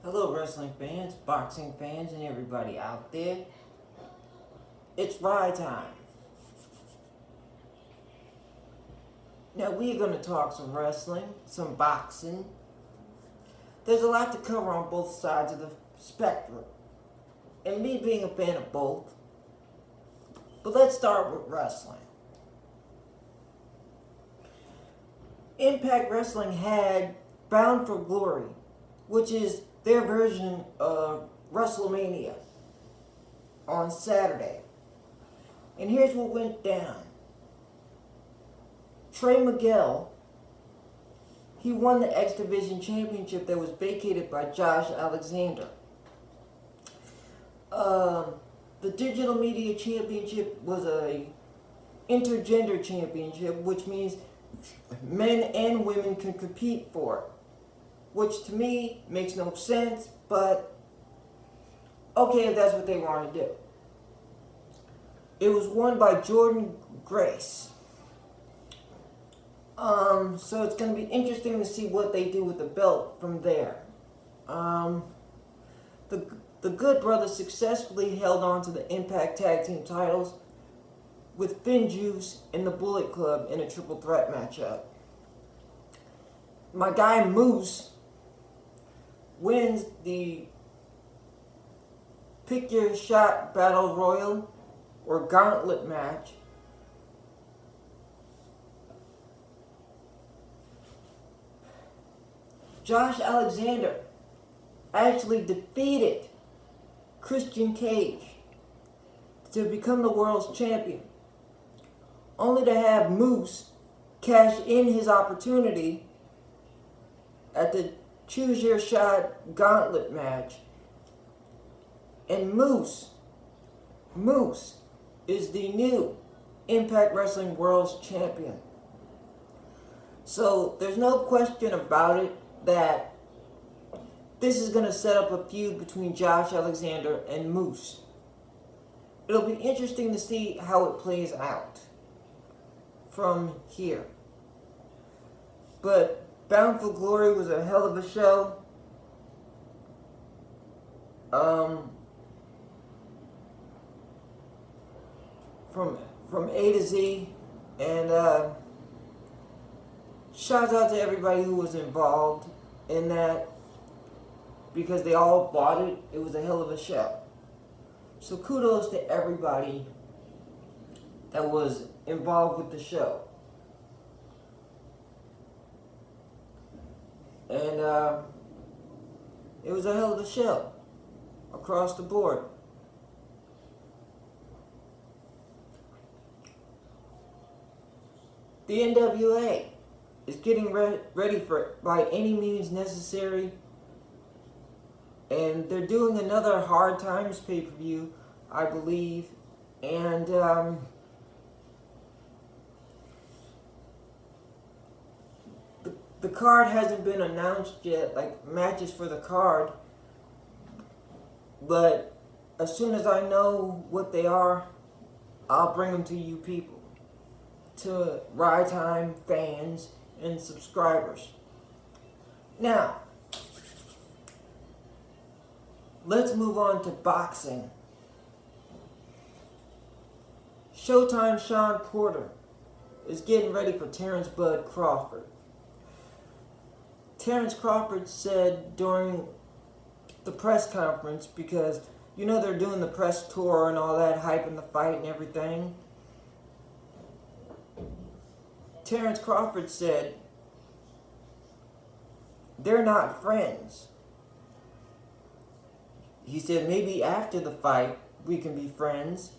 Hello, wrestling fans, boxing fans, and everybody out there. It's ride time. Now, we're going to talk some wrestling, some boxing. There's a lot to cover on both sides of the spectrum, and me being a fan of both. But let's start with wrestling. Impact Wrestling had Bound for Glory, which is their version of WrestleMania, on Saturday. And here's what went down. Trey Miguel, he won the X Division Championship that was vacated by Josh Alexander. The Digital Media Championship was a intergender championship, which means men and women can compete for it. Which to me makes no sense, but okay if that's what they want to do. It was won by Jordan Grace. So it's going to be interesting to see what they do with the belt from there. The Good Brothers successfully held on to the Impact Tag Team titles with Finjuice and the Bullet Club in a triple threat matchup. My guy Moose wins the Pick Your Shot Battle Royal or Gauntlet match. Josh Alexander actually defeated Christian Cage to become the world's champion, only to have Moose cash in his opportunity at the Choose Your Shot Gauntlet match. And Moose is the new Impact Wrestling World's Champion. So there's no question about it that this is going to set up a feud between Josh Alexander and Moose. It'll be interesting to see how it plays out from here. But Bound for Glory was a hell of a show. From A to Z, and shout out to everybody who was involved in that, because they all bought it. It was a hell of a show. So kudos to everybody that was involved with the show. And it was a hell of a show across the board. The NWA is getting ready for it by any means necessary. And they're doing another Hard Times pay-per-view, I believe. And the card hasn't been announced yet, like matches for the card. But as soon as I know what they are, I'll bring them to you people, to Ride Time fans and subscribers. Now, let's move on to boxing. Showtime Shawn Porter is getting ready for Terrence Bud Crawford. Terrence Crawford said during the press conference, because you know they're doing the press tour and all that, hyping the fight and everything. Terrence Crawford said they're not friends. He said maybe after the fight we can be friends,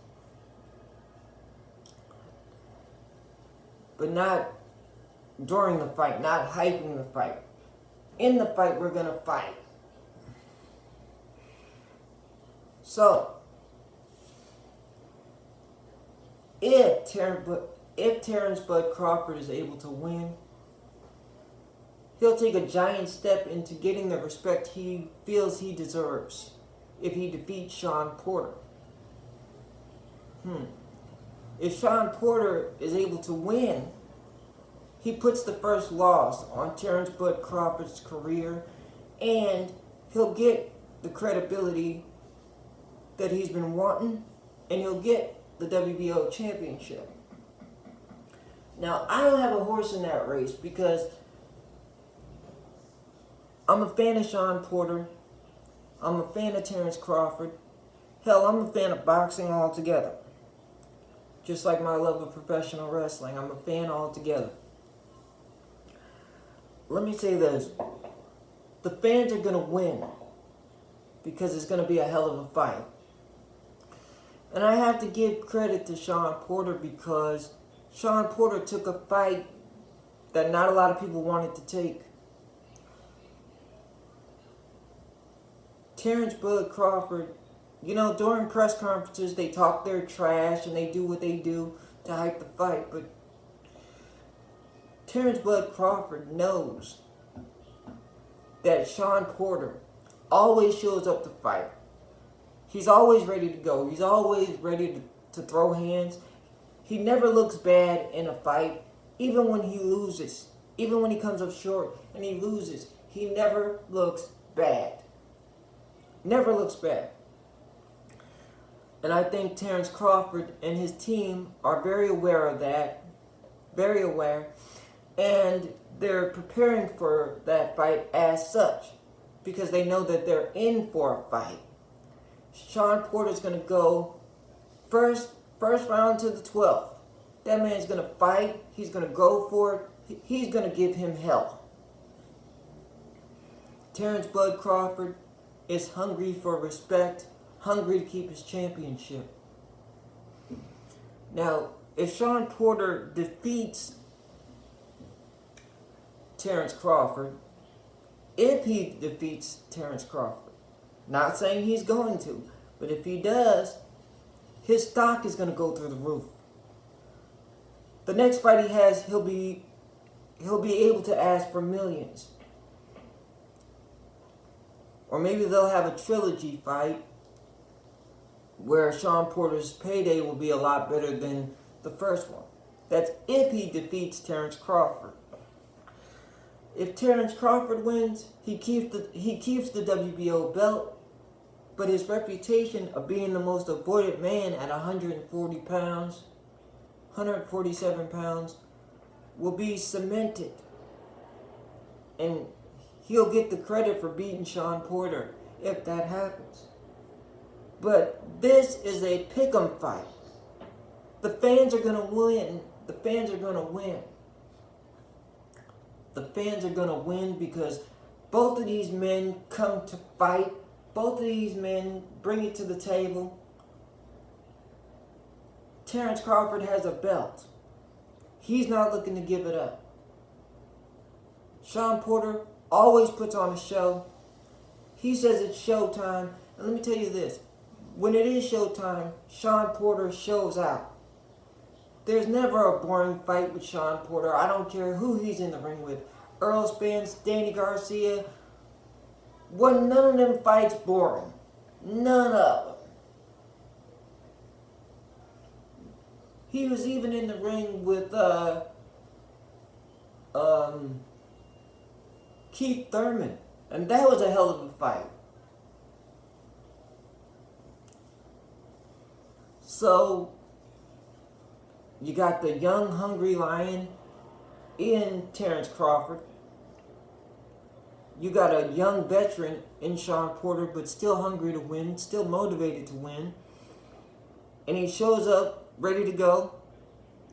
but not during the fight, not hyping the fight. In the fight, we're going to fight. So, if Terrence Bud Crawford is able to win, he'll take a giant step into getting the respect he feels he deserves if he defeats Shawn Porter. If Shawn Porter is able to win, he puts the first loss on Terrence Bud Crawford's career, and he'll get the credibility that he's been wanting, and he'll get the WBO championship. Now, I don't have a horse in that race because I'm a fan of Shawn Porter. I'm a fan of Terrence Crawford. Hell, I'm a fan of boxing altogether. Just like my love of professional wrestling, I'm a fan altogether. Let me say this. The fans are going to win because it's going to be a hell of a fight. And I have to give credit to Shawn Porter because Shawn Porter took a fight that not a lot of people wanted to take. Terrence Bud Crawford, you know, during press conferences, they talk their trash and they do what they do to hype the fight. But Terrence Bud Crawford knows that Shawn Porter always shows up to fight. He's always ready to go. He's always ready to throw hands. He never looks bad in a fight, even when he loses. Even when he comes up short and he loses, he never looks bad. Never looks bad. And I think Terrence Crawford and his team are very aware of that. Very aware. And they're preparing for that fight as such. Because they know that they're in for a fight. Shawn Porter's going to go first round to the 12th. That man's going to fight. He's going to go for it. He's going to give him hell. Terrence Bud Crawford is hungry for respect, hungry to keep his championship. Now, if Shawn Porter defeats Terrence Crawford, if he defeats Terrence Crawford, not saying he's going to, but if he does, his stock is going to go through the roof. The next fight he has, he'll be able to ask for millions. Or maybe they'll have a trilogy fight where Shawn Porter's payday will be a lot better than the first one. That's if he defeats Terrence Crawford. If Terrence Crawford wins, he keeps the WBO belt, but his reputation of being the most avoided man at 140 pounds, 147 pounds, will be cemented. And he'll get the credit for beating Shawn Porter if that happens. But this is a pick'em fight. The fans are going to win. The fans are going to win. The fans are going to win because both of these men come to fight. Both of these men bring it to the table. Terrence Crawford has a belt. He's not looking to give it up. Shawn Porter always puts on a show. He says it's showtime. And let me tell you this. When it is showtime, Shawn Porter shows out. There's never a boring fight with Shawn Porter. I don't care who he's in the ring with. Earl Spence, Danny Garcia. None of them fights boring. None of them. He was even in the ring with Keith Thurman. And that was a hell of a fight. So, you got the young, hungry lion in Terrence Crawford. You got a young veteran in Shawn Porter, but still hungry to win, still motivated to win. And he shows up ready to go.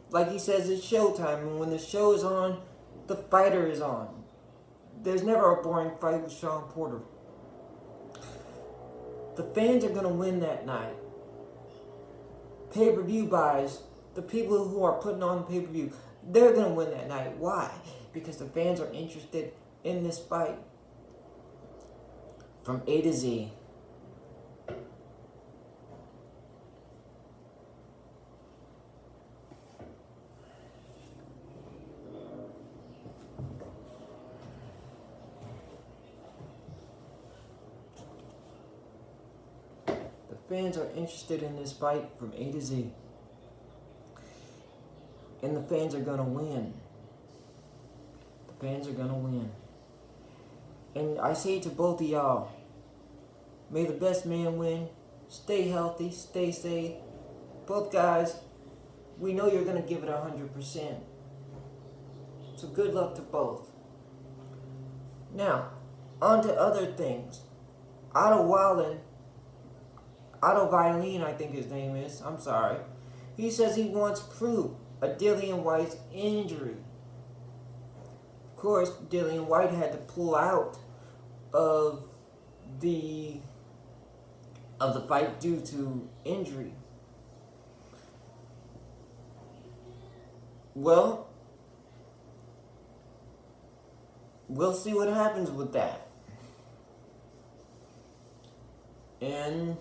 Like he says, it's showtime. And when the show is on, the fighter is on. There's never a boring fight with Shawn Porter. The fans are going to win that night. Pay-per-view buys, the people who are putting on pay-per-view, they're going to win that night. Why? Because the fans are interested in this fight. From A to Z. The fans are interested in this fight from A to Z. And the fans are going to win. The fans are going to win. And I say to both of y'all, May the best man win. Stay healthy, stay safe. Both guys, we know you're going to give it 100%. So good luck to both. Now, on to other things. Otto Wallin, I think his name is, I'm sorry. He says he wants proof of Dillian White's injury. Of course, Dillian White had to pull out of the fight due to injury. Well, we'll see what happens with that. And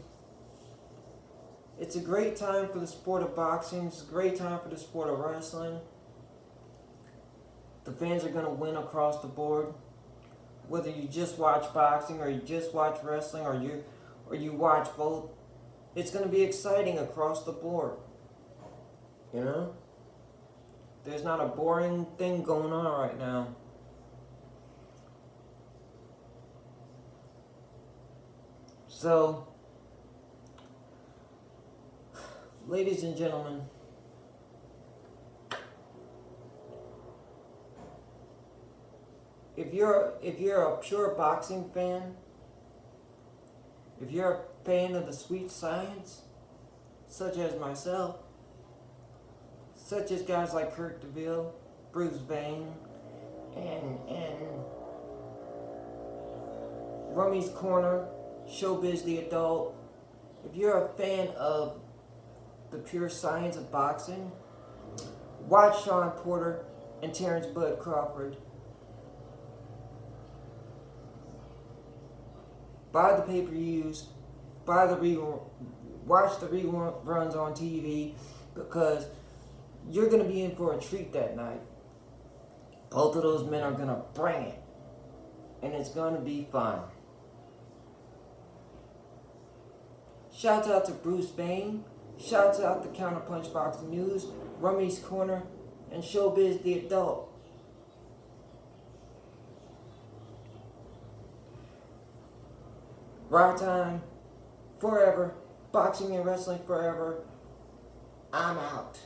it's a great time for the sport of boxing. It's a great time for the sport of wrestling. The fans are going to win across the board. Whether you just watch boxing or you just watch wrestling or you watch both, it's going to be exciting across the board. You know? There's not a boring thing going on right now. So, ladies and gentlemen, if you're a pure boxing fan, if you're a fan of the sweet science, such as myself, such as guys like Kurt DeVille, Bruce Bane, and Rummy's Corner, Showbiz the Adult, if you're a fan of the pure science of boxing, watch Sean Porter and Terrence Bud Crawford. Buy the pay-per-views, watch the reruns on TV, because you're going to be in for a treat that night. Both of those men are going to bring it, and it's going to be fun. Shouts out to Bruce Bane. Shouts out to Counterpunch Boxing News, Rummy's Corner, and Showbiz the Adult. Raw time, forever. Boxing and wrestling forever. I'm out.